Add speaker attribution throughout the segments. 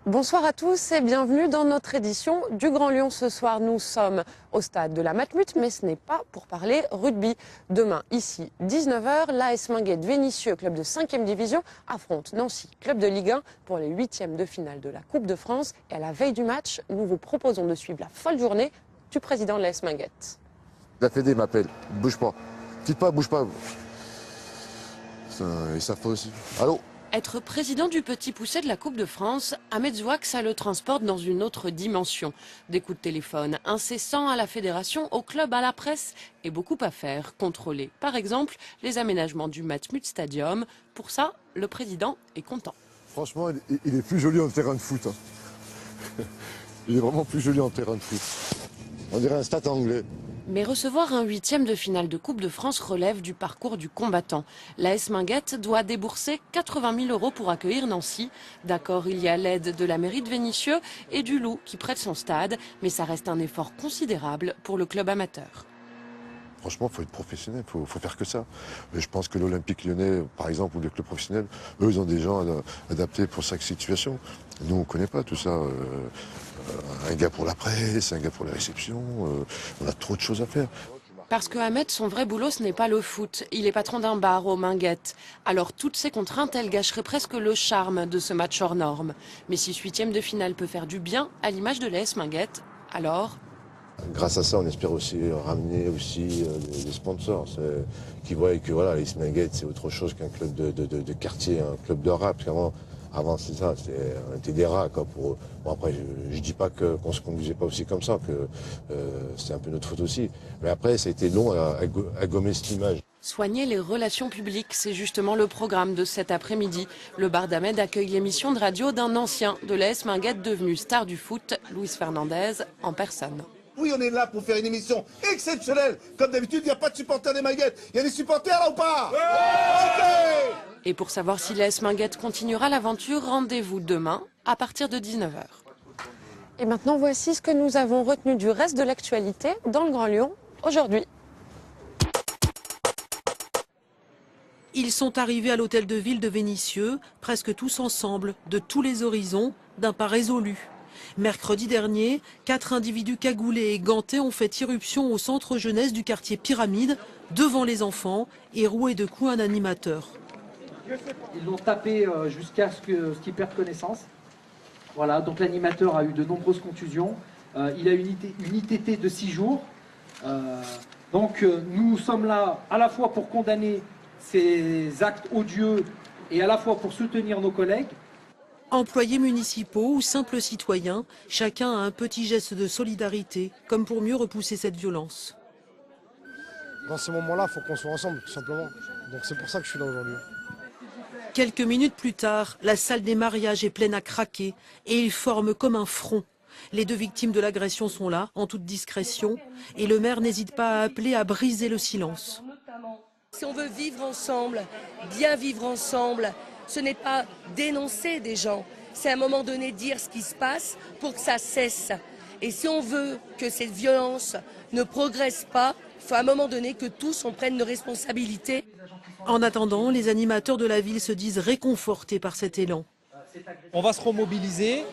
Speaker 1: Bonsoir à tous et bienvenue dans notre édition du Grand Lyon. Ce soir, nous sommes au stade de la Matmut, mais ce n'est pas pour parler rugby. Demain, ici, 19h, l'AS Minguette Vénissieux, club de 5e division, affronte Nancy, club de Ligue 1, pour les 8e de finale de la Coupe de France. Et à la veille du match, nous vous proposons de suivre la folle journée du président de l'AS Minguette.
Speaker 2: La Fédé m'appelle, bouge pas. Quitte pas, bouge pas. Et ça fait aussi. Allô?
Speaker 1: Être président du Petit Poucet de la Coupe de France, Ahmed Zouak, ça le transporte dans une autre dimension. Des coups de téléphone incessants à la fédération, au club, à la presse et beaucoup à faire. Contrôler, par exemple, les aménagements du Matmut Stadium. Pour ça, le président est content.
Speaker 2: Franchement, il est plus joli en terrain de foot. Il est vraiment plus joli en terrain de foot. On dirait un stade anglais.
Speaker 1: Mais recevoir un 8e de finale de Coupe de France relève du parcours du combattant. L'AS Minguette doit débourser 80 000 € pour accueillir Nancy. D'accord, il y a l'aide de la mairie de Vénissieux et du Loup qui prête son stade, mais ça reste un effort considérable pour le club amateur.
Speaker 2: Franchement, il faut être professionnel, il faut faire que ça. Mais je pense que l'Olympique Lyonnais, par exemple, ou les clubs professionnels, eux, ils ont des gens adaptés pour chaque situation. Nous, on ne connaît pas tout ça. Un gars pour la presse, un gars pour la réception, on a trop de choses à faire.
Speaker 1: Parce que Ahmed, son vrai boulot, ce n'est pas le foot. Il est patron d'un bar aux Minguettes. Alors toutes ces contraintes, elles gâcheraient presque le charme de ce match hors norme. Mais si ce 8e de finale peut faire du bien à l'image de l'AS Minguette, alors...
Speaker 2: Grâce à ça, on espère aussi ramener aussi des sponsors qui voient que voilà, l'AS Minguette, c'est autre chose qu'un club de quartier, un club de rap. Avant c'est ça, on était des rats. Quoi, bon, après, je dis pas qu'on se conduisait pas aussi comme ça, que c'était un peu notre faute aussi. Mais après, ça a été long à gommer cette image.
Speaker 1: Soigner les relations publiques, c'est justement le programme de cet après-midi. Le bar d'Ahmed accueille l'émission de radio d'un ancien de l'AS Minguette devenu star du foot, Luis Fernandez, en personne.
Speaker 3: Oui, on est là pour faire une émission exceptionnelle. Comme d'habitude, il n'y a pas de supporters des Minguettes. Il y a des supporters là ou pas? Okay.
Speaker 1: Et pour savoir si l'AS Minguette continuera l'aventure, rendez-vous demain à partir de 19h. Et maintenant, voici ce que nous avons retenu du reste de l'actualité dans le Grand Lyon aujourd'hui.
Speaker 4: Ils sont arrivés à l'hôtel de ville de Vénissieux, presque tous ensemble, de tous les horizons, d'un pas résolu. Mercredi dernier, 4 individus cagoulés et gantés ont fait irruption au centre jeunesse du quartier Pyramide, devant les enfants, et roué de coups un animateur.
Speaker 5: Ils l'ont tapé jusqu'à ce qu'il perde connaissance. Voilà, donc l'animateur a eu de nombreuses contusions. Il a une ITT de 6 jours. Donc nous sommes là à la fois pour condamner ces actes odieux et à la fois pour soutenir nos collègues.
Speaker 4: Employés municipaux ou simples citoyens, chacun a un petit geste de solidarité, comme pour mieux repousser cette violence.
Speaker 6: Dans ces moments-là, il faut qu'on soit ensemble, tout simplement. Donc c'est pour ça que je suis là aujourd'hui.
Speaker 4: Quelques minutes plus tard, la salle des mariages est pleine à craquer et ils forment comme un front. Les deux victimes de l'agression sont là, en toute discrétion, et le maire n'hésite pas à appeler à briser le silence.
Speaker 7: Si on veut vivre ensemble, bien vivre ensemble, ce n'est pas dénoncer des gens, c'est à un moment donné dire ce qui se passe pour que ça cesse. Et si on veut que cette violence ne progresse pas, il faut à un moment donné que tous on prenne nos responsabilités.
Speaker 4: En attendant, les animateurs de la ville se disent réconfortés par cet élan.
Speaker 8: On va se remobiliser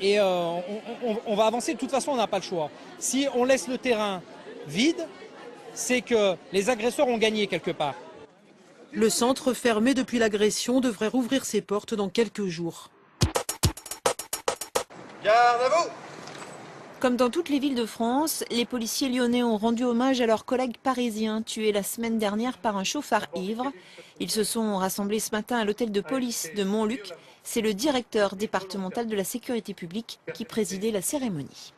Speaker 8: et on va avancer. De toute façon, on n'a pas le choix. Si on laisse le terrain vide, c'est que les agresseurs ont gagné quelque part.
Speaker 4: Le centre, fermé depuis l'agression, devrait rouvrir ses portes dans quelques jours.
Speaker 3: Garde à vous!
Speaker 9: Comme dans toutes les villes de France, les policiers lyonnais ont rendu hommage à leurs collègues parisiens tués la semaine dernière par un chauffard ivre. Ils se sont rassemblés ce matin à l'hôtel de police de Montluc. C'est le directeur départemental de la sécurité publique qui présidait la cérémonie.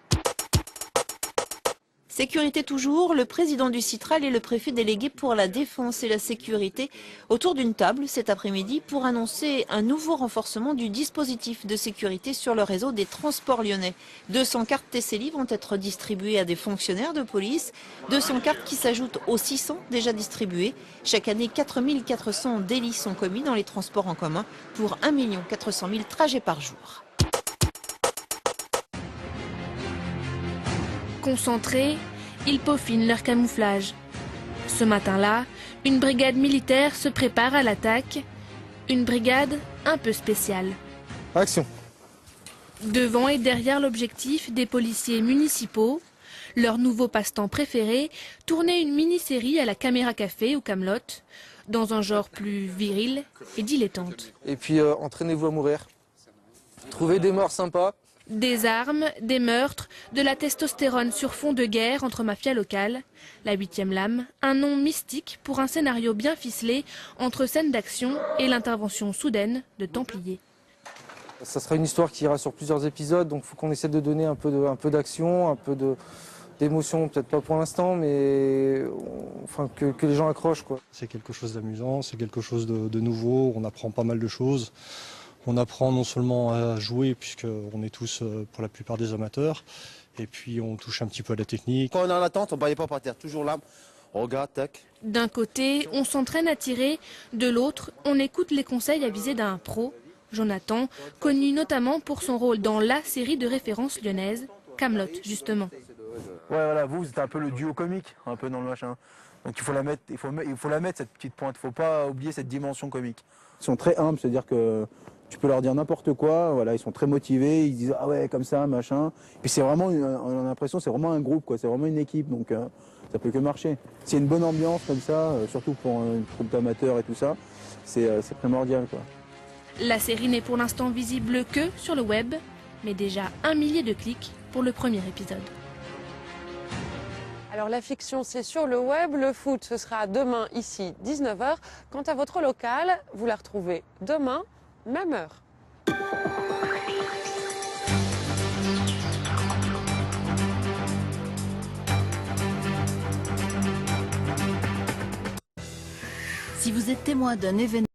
Speaker 9: Sécurité toujours, le président du Citral et le préfet délégué pour la défense et la sécurité autour d'une table cet après-midi pour annoncer un nouveau renforcement du dispositif de sécurité sur le réseau des transports lyonnais. 200 cartes TCLI vont être distribuées à des fonctionnaires de police, 200 cartes qui s'ajoutent aux 600 déjà distribuées. Chaque année, 4400 délits sont commis dans les transports en commun pour 1 400 000 trajets par jour.
Speaker 10: Concentrés, ils peaufinent leur camouflage. Ce matin-là, une brigade militaire se prépare à l'attaque. Une brigade un peu spéciale.
Speaker 6: Action.
Speaker 10: Devant et derrière l'objectif des policiers municipaux, leur nouveau passe-temps préféré, tourner une mini-série à la caméra café ou Kaamelott, dans un genre plus viril et dilettante.
Speaker 11: Et puis entraînez-vous à mourir. Trouvez des morts sympas.
Speaker 10: Des armes, des meurtres, de la testostérone sur fond de guerre entre mafias locales. La 8e lame, un nom mystique pour un scénario bien ficelé entre scènes d'action et l'intervention soudaine de Templiers.
Speaker 11: Ça sera une histoire qui ira sur plusieurs épisodes, donc il faut qu'on essaie de donner un peu d'action, un peu d'émotion, peut-être pas pour l'instant, mais enfin, que les gens accrochent, quoi.
Speaker 6: C'est quelque chose d'amusant, c'est quelque chose de nouveau, on apprend pas mal de choses. On apprend non seulement à jouer, puisqu'on est tous, pour la plupart, des amateurs, et puis on touche un petit peu à la technique.
Speaker 12: Quand on est en attente, on ne baille pas par terre, toujours là, on regarde, tac.
Speaker 10: D'un côté, on s'entraîne à tirer, de l'autre, on écoute les conseils avisés d'un pro, Jonathan, connu notamment pour son rôle dans la série de référence lyonnaise, Kaamelott, justement.
Speaker 13: Ouais, voilà, vous êtes un peu le duo comique, un peu dans le machin. Donc il faut la mettre, cette petite pointe, il ne faut pas oublier cette dimension comique.
Speaker 14: Ils sont très humbles, c'est-à-dire que tu peux leur dire n'importe quoi, voilà, ils sont très motivés, ils disent ah ouais comme ça, machin. Puis c'est vraiment, on a l'impression c'est vraiment un groupe, quoi, c'est vraiment une équipe, donc ça peut que marcher. S'il y a une bonne ambiance comme ça, surtout pour une troupe d'amateurs et tout ça, c'est primordial, quoi.
Speaker 10: La série n'est pour l'instant visible que sur le web, mais déjà 1 millier de clics pour le premier épisode.
Speaker 1: Alors la fiction, c'est sur le web. Le foot, ce sera demain, ici, 19h. Quant à votre local, vous la retrouvez demain, même heure.
Speaker 15: Si vous êtes témoin d'un événement